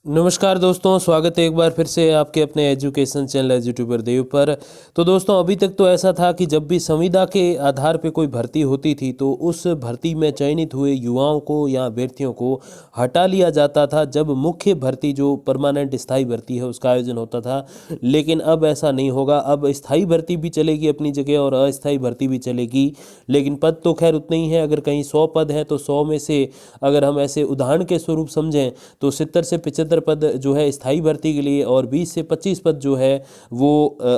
नमस्कार दोस्तों, स्वागत है एक बार फिर से आपके अपने एजुकेशन चैनल यूट्यूबर देव पर। तो दोस्तों, अभी तक तो ऐसा था कि जब भी संविदा के आधार पे कोई भर्ती होती थी तो उस भर्ती में चयनित हुए युवाओं को या अभ्यर्थियों को हटा लिया जाता था जब मुख्य भर्ती जो परमानेंट स्थायी भर्ती है उसका आयोजन होता था। लेकिन अब ऐसा नहीं होगा। अब स्थायी भर्ती भी चलेगी अपनी जगह और अस्थायी भर्ती भी चलेगी, लेकिन पद तो खैर उतने ही हैं। अगर कहीं 100 पद हैं तो 100 में से अगर हम ऐसे उदाहरण के स्वरूप समझें तो 70 से 75 पद जो है स्थायी भर्ती के लिए और 20 से 25 पद जो है वो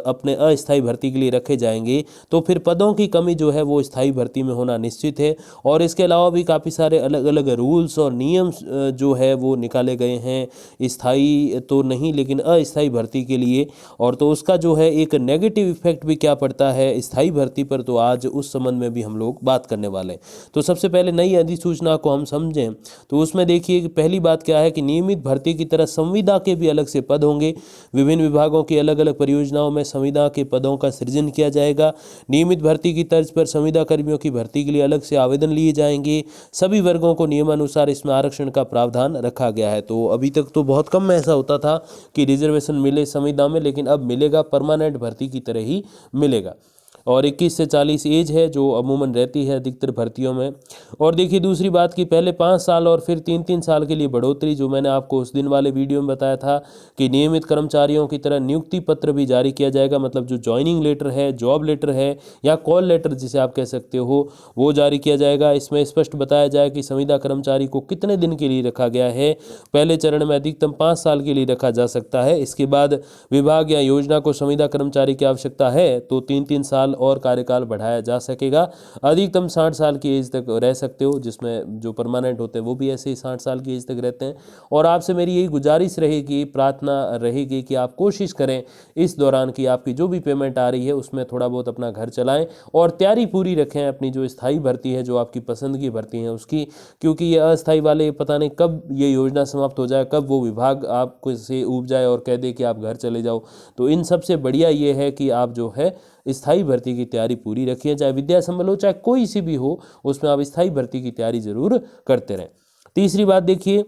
अपने अस्थायी भर्ती के लिए रखे जाएंगे। तो फिर पदों की कमी जो है वो स्थायी भर्ती में होना निश्चित है। और इसके अलावा भी काफ़ी सारे अलग अलग रूल्स और नियम जो है वो निकाले गए हैं स्थायी तो नहीं लेकिन अस्थायी भर्ती के लिए। और तो उसका जो है एक नेगेटिव इफेक्ट भी क्या पड़ता है स्थायी भर्ती पर, तो आज उस संबंध में भी हम लोग बात करने वाले हैं। तो सबसे पहले नई अधिसूचना को हम समझें तो उसमें देखिए कि पहली बात क्या है कि नियमित भर्ती की तरह संविदा के भी अलग से पद होंगे। विभिन्न विभागों की अलग अलग परियोजनाओं में संविदा के पदों का सृजन किया जाएगा। नियमित भर्ती की तर्ज पर संविदा कर्मियों की भर्ती के लिए अलग से आवेदन लिए जाएंगे। सभी वर्गों को नियमानुसार इसमें आरक्षण का प्रावधान रखा गया है। तो अभी तक तो बहुत कम में ऐसा होता था कि रिजर्वेशन मिले संविदा में, लेकिन अब मिलेगा, परमानेंट भर्ती की तरह ही मिलेगा। और 21 से 40 एज है जो अमूमन रहती है अधिकतर भर्तियों में। और देखिए दूसरी बात कि पहले 5 साल और फिर 3-3 साल के लिए बढ़ोतरी, जो मैंने आपको उस दिन वाले वीडियो में बताया था कि नियमित कर्मचारियों की तरह नियुक्ति पत्र भी जारी किया जाएगा। मतलब जो ज्वाइनिंग लेटर है, जॉब लेटर है या कॉल लेटर जिसे आप कह सकते हो, वो जारी किया जाएगा। इसमें स्पष्ट बताया जाए कि संविदा कर्मचारी को कितने दिन के लिए रखा गया है। पहले चरण में अधिकतम 5 साल के लिए रखा जा सकता है। इसके बाद विभाग या योजना को संविदा कर्मचारी की आवश्यकता है तो 3-3 साल और कार्यकाल बढ़ाया जा सकेगा। अधिकतम 60 साल की एज तक रह सकते हो, जिसमें जो परमानेंट होते हैं वो भी ऐसे ही 60 साल की एज तक रहते हैं। और आपसे मेरी यही गुजारिश रहेगी, प्रार्थना रहेगी कि आप कोशिश करें इस दौरान कि आपकी जो भी पेमेंट आ रही है उसमें थोड़ा बहुत अपना घर चलाएं और तैयारी पूरी रखें अपनी जो स्थायी भर्ती है, जो आपकी पसंद की भर्ती है उसकी। क्योंकि ये अस्थायी वाले पता नहीं कब ये योजना समाप्त हो जाए, कब वो विभाग आपको से ऊब जाए और कह दे कि आप घर चले जाओ। तो इन सबसे बढ़िया ये है कि आप जो है स्थायी भर्ती की तैयारी पूरी रखिए, चाहे विद्या संबल हो चाहे कोई सी भी हो, उसमें आप स्थायी भर्ती की तैयारी जरूर करते रहें। तीसरी बात देखिए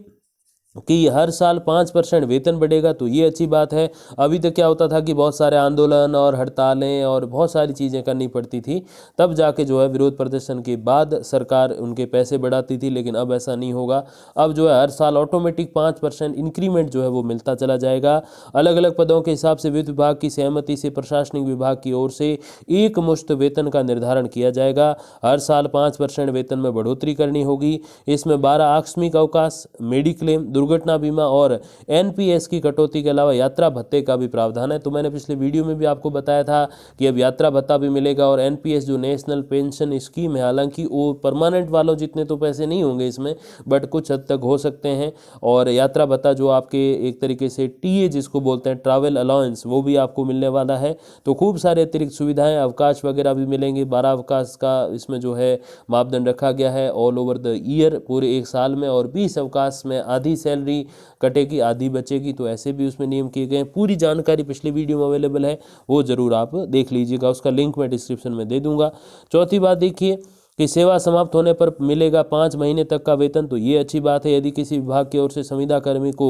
कि हर साल 5% वेतन बढ़ेगा, तो ये अच्छी बात है। अभी तक क्या होता था कि बहुत सारे आंदोलन और हड़तालें और बहुत सारी चीज़ें करनी पड़ती थी, तब जाके जो है विरोध प्रदर्शन के बाद सरकार उनके पैसे बढ़ाती थी, लेकिन अब ऐसा नहीं होगा। अब जो है हर साल ऑटोमेटिक 5% इंक्रीमेंट जो है वो मिलता चला जाएगा। अलग अलग पदों के हिसाब से वित्त विभाग की सहमति से प्रशासनिक विभाग की ओर से एक मुश्त वेतन का निर्धारण किया जाएगा। हर साल 5% वेतन में बढ़ोतरी करनी होगी। इसमें 12 आकस्मिक अवकाश, मेडिक्लेम, दुर्घटना बीमा और एनपीएस की कटौती के अलावा यात्रा भत्ते का भी प्रावधान है। तो मैंने पिछले वीडियो में भी आपको बताया था कि अब यात्रा भत्ता भी मिलेगा। और एनपीएस जो नेशनल पेंशन स्कीम है, हालांकि वो परमानेंट वालों जितने तो पैसे नहीं होंगे इसमें, बट कुछ हद तक हो सकते हैं। और यात्रा भत्ता जो आपके एक तरीके से टीए जिसको बोलते हैं, ट्रैवल अलाउंस, वो भी आपको मिलने वाला है। तो खूब सारे अतिरिक्त सुविधाएं, अवकाश वगैरह भी मिलेंगे। 12 अवकाश का इसमें जो है मापदंड रखा गया है ऑल ओवर द ईयर, पूरे एक साल में। और 20 अवकाश में आधी सैलरी कटेगी, आधी बचेगी। तो ऐसे भी उसमें नियम किए गए हैं। पूरी जानकारी पिछले वीडियो में अवेलेबल है, वो ज़रूर आप देख लीजिएगा, उसका लिंक मैं डिस्क्रिप्शन में दे दूंगा। चौथी बात देखिए कि सेवा समाप्त होने पर मिलेगा 5 महीने तक का वेतन। तो ये अच्छी बात है। यदि किसी विभाग की ओर से संविदा कर्मी को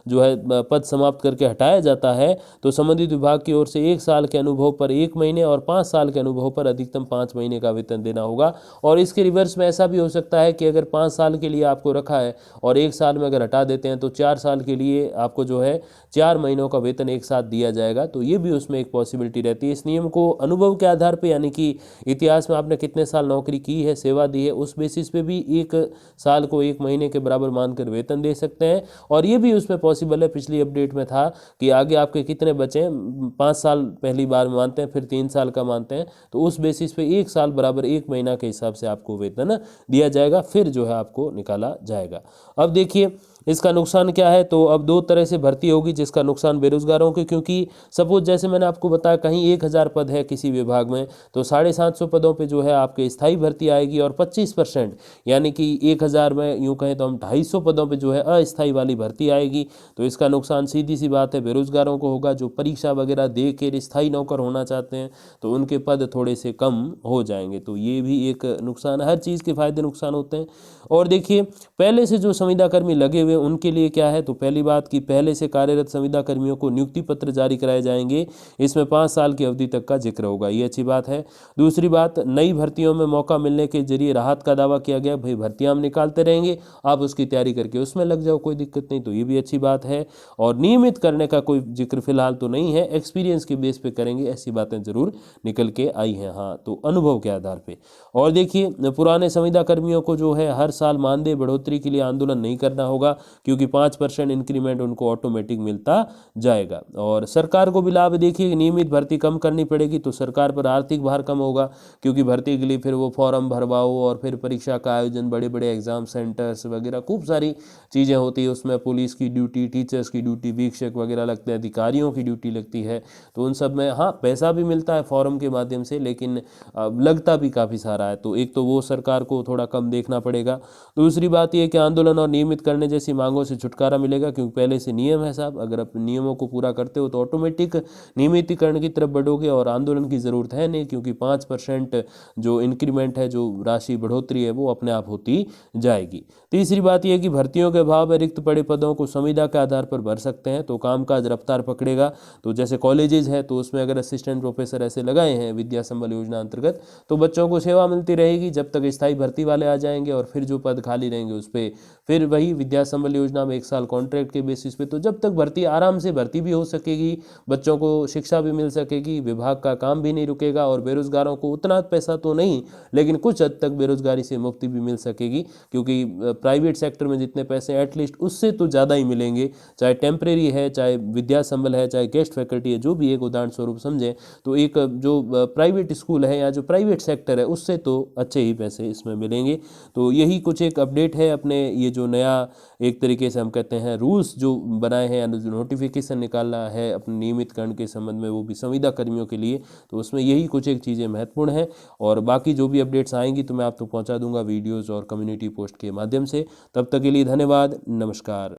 जो है पद समाप्त करके हटाया जाता है तो संबंधित विभाग की ओर से 1 साल के अनुभव पर 1 महीने और 5 साल के अनुभव पर अधिकतम 5 महीने का वेतन देना होगा। और इसके रिवर्स में ऐसा भी हो सकता है कि अगर 5 साल के लिए आपको रखा है और 1 साल में अगर हटा देते हैं तो 4 साल के लिए आपको जो है 4 महीनों का वेतन एक साथ दिया जाएगा। तो ये भी उसमें एक पॉसिबिलिटी रहती है। इस नियम को अनुभव के आधार पर, यानी कि इतिहास में आपने कितने साल नौकरी की है, सेवा दी है, उस बेसिस पे भी 1 साल को 1 महीने के बराबर मानकर वेतन दे सकते हैं। और ये भी उसमें पॉसिबल है, पिछली अपडेट में था कि आगे आपके कितने बचे हैं, 5 साल पहली बार मानते हैं, फिर 3 साल का मानते हैं, तो उस बेसिस पे 1 साल बराबर 1 महीना के हिसाब से आपको वेतन दिया जाएगा, फिर जो है आपको निकाला जाएगा। अब देखिए इसका नुकसान क्या है। तो अब 2 तरह से भर्ती होगी, जिसका नुकसान बेरोजगारों के, क्योंकि सपोज जैसे मैंने आपको बताया कहीं 1000 पद है किसी विभाग में, तो 750 पदों पे जो है आपके स्थायी भर्ती आएगी और 25% यानी कि 1000 में यूँ कहें तो हम 250 पदों पे जो है अस्थायी वाली भर्ती आएगी। तो इसका नुकसान सीधी सी बात है बेरोजगारों को होगा, जो परीक्षा वगैरह दे के स्थायी नौकर होना चाहते हैं, तो उनके पद थोड़े से कम हो जाएंगे। तो ये भी एक नुकसान है। हर चीज़ के फायदे नुकसान होते हैं। और देखिए पहले से जो संविदा कर्मी लगे हुए हुए उनके लिए क्या है, तो पहली बात कि पहले से कार्यरत संविदा कर्मियों को नियुक्ति पत्र जारी कराए जाएंगे, इसमें 5 साल की अवधि तक का जिक्र होगा, ये अच्छी बात है। दूसरी बात, नई भर्तियों में मौका मिलने के जरिए राहत का दावा किया गया, भाई भर्तियां हम निकालते रहेंगे, आप उसकी तैयारी करके उसमें लग जाओ, कोई दिक्कत नहीं, तो ये भी अच्छी बात है। और नियमित करने का कोई जिक्र फिलहाल तो नहीं है, एक्सपीरियंस के बेस पे करेंगे, ऐसी बातें जरूर निकल के आई हैं, हाँ, तो अनुभव के आधार पे। और देखिए, पुराने संविदा कर्मियों को जो है हर साल मानदेय बढ़ोतरी के लिए आंदोलन नहीं करना होगा, क्योंकि 5% इंक्रीमेंट उनको ऑटोमेटिक मिलता जाएगा। और सरकार को भी लाभ, देखिए नियमित भर्ती कम करनी पड़ेगी तो सरकार पर आर्थिक भार कम होगा, क्योंकि भर्ती के लिए फिर वो फॉर्म भरवाओ और फिर परीक्षा का आयोजन, बड़े बड़े एग्जाम सेंटर्स वगैरह खूब सारी चीज़ें होती है, उसमें पुलिस की ड्यूटी, टीचर्स की ड्यूटी, वीक्षक वगैरह लगते हैं, अधिकारियों की ड्यूटी लगती है, तो उन सब में हाँ पैसा भी मिलता है फॉर्म के माध्यम से, लेकिन लगता भी काफ़ी सारा है, तो एक तो वो सरकार को थोड़ा कम देखना पड़ेगा। दूसरी बात यह कि आंदोलन और नियमित करने जैसी मांगों से छुटकारा मिलेगा, क्योंकि पहले से नियम है साहब, अगर आप नियमों को पूरा करते हो तो ऑटोमेटिक नियमितीकरण की तरफ बढ़ोगे और आंदोलन की ज़रूरत है नहीं, क्योंकि 5% जो इंक्रीमेंट है, जो राशि बढ़ोतरी है, वो अपने आप होती जाएगी। तीसरी बात यह कि भर्तियों के अभाव में रिक्त पड़े पदों को संविदा के आधार पर भर सकते हैं, तो कामकाज रफ्तार पकड़ेगा। तो जैसे कॉलेजेस है तो उसमें अगर असिस्टेंट प्रोफेसर ऐसे लगाए हैं विद्या संबल योजना अंतर्गत, तो बच्चों को सेवा मिलती रहेगी जब तक स्थायी भर्ती वाले आ जाएंगे, और फिर जो पद खाली रहेंगे उस पर फिर वही विद्या संबल योजना में 1 साल कॉन्ट्रैक्ट के बेसिस पे, तो जब तक भर्ती आराम से भर्ती भी हो सकेगी, बच्चों को शिक्षा भी मिल सकेगी, विभाग का काम भी नहीं रुकेगा, और बेरोजगारों को उतना पैसा तो नहीं, लेकिन कुछ हद तक बेरोजगारी से मुक्ति भी मिल सकेगी, क्योंकि प्राइवेट सेक्टर में जितने पैसे एटलीस्ट उससे तो ज़्यादा ही मिलेंगे, चाहे टेम्परेरी है, चाहे विद्या संबल है, चाहे गेस्ट फैकल्टी है, जो भी एक उदाहरण स्वरूप समझें, तो एक जो प्राइवेट स्कूल है या जो प्राइवेट सेक्टर है उससे तो अच्छे ही पैसे इसमें मिलेंगे। तो यही कुछ एक अपडेट है अपने ये जो नया एक तरीके से हम कहते हैं रूल्स जो बनाए हैं, जो नोटिफिकेशन निकाला है अपने नियमितकरण के संबंध में, वो भी संविदा कर्मियों के लिए, तो उसमें यही कुछ एक चीज़ें महत्वपूर्ण हैं। और बाकी जो भी अपडेट्स आएंगी तो मैं आप तक पहुंचा दूंगा वीडियोज़ और कम्युनिटी पोस्ट के माध्यम से। तब तक के लिए धन्यवाद, नमस्कार।